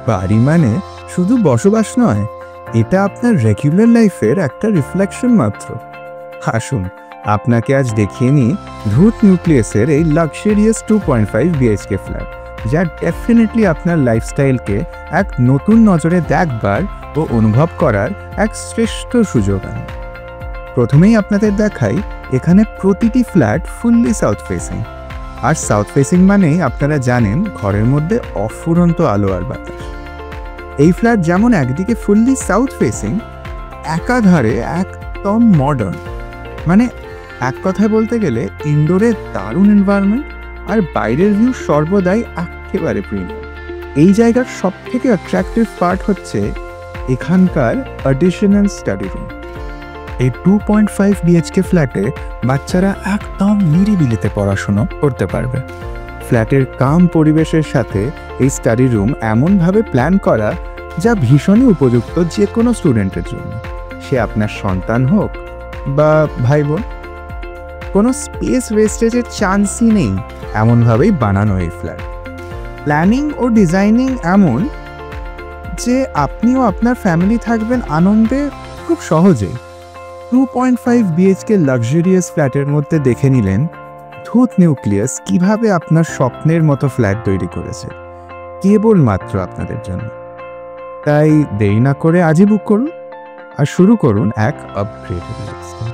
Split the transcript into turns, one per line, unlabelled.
বাড়ি মানে শুধু বসবাস নয়, এটা আপনার রেগুলার লাইফের একটা রিফ্লেকশন মাত্র। আসুন আপনাকে আজ দেখিয়ে নিই ধূত নিউক্লিয়াসের এই লাক্সারিয়াস 2.5 বিএইচকে ফ্ল্যাট, যা ডেফিনেটলি আপনার লাইফস্টাইলকে এক নতুন নজরে দেখবার ও অনুভব করার এক শ্রেষ্ঠ সুযোগ আনে। প্রথমেই আপনাদের দেখাই, এখানে প্রতিটি ফ্ল্যাট ফুললি সাউথ ফেসিং। আর সাউথ ফেসিং মানেই আপনারা জানেন ঘরের মধ্যে অফুরন্ত আলো আর বাতাস। এই ফ্ল্যাট যেমন একদিকে ফুললি সাউথ ফেসিং, একাধারে একদম মডার্ন। মানে এক কথায় বলতে গেলে ইনডোরে দারুণ এনভায়রনমেন্ট আর বাইরের ভিউ সর্বদাই একেবারে প্রিমিয়াম। এই জায়গার সব থেকে অ্যাট্রাকটিভ পার্ট হচ্ছে এখানকার অ্যাডিশনাল স্টাডি রুম। এই 2.5 বিএইচকে ফ্ল্যাটে বাচ্চারা একদম নিরিবিলিতে পড়াশুনো করতে পারবে। ফ্ল্যাটের কাম পরিবেশের সাথে এই স্টাডি রুম এমনভাবে প্ল্যান করা যা ভীষণই উপযুক্ত যে কোনো স্টুডেন্টের জন্য, সে আপনার সন্তান হোক বা ভাই বোন। কোনো স্পেস ওয়েস্টেজের চান্সই নেই, এমনভাবেই বানানো এই ফ্ল্যাট। প্ল্যানিং ও ডিজাইনিং এমন যে আপনিও আপনার ফ্যামিলি থাকবেন আনন্দে খুব সহজেই। 2.5 বিএইচকে লাক্সারিয়াস ফ্ল্যাটের মধ্যে দেখে নিলেন ধূত নিউক্লিয়াস কিভাবে আপনার স্বপ্নের মতো ফ্ল্যাট তৈরি করেছে কেবলমাত্র আপনাদের জন্য। তাই দেরি না করে আজই বুক করুন আর শুরু করুন এক আপগ্রেডেড লাইফস্টাইল।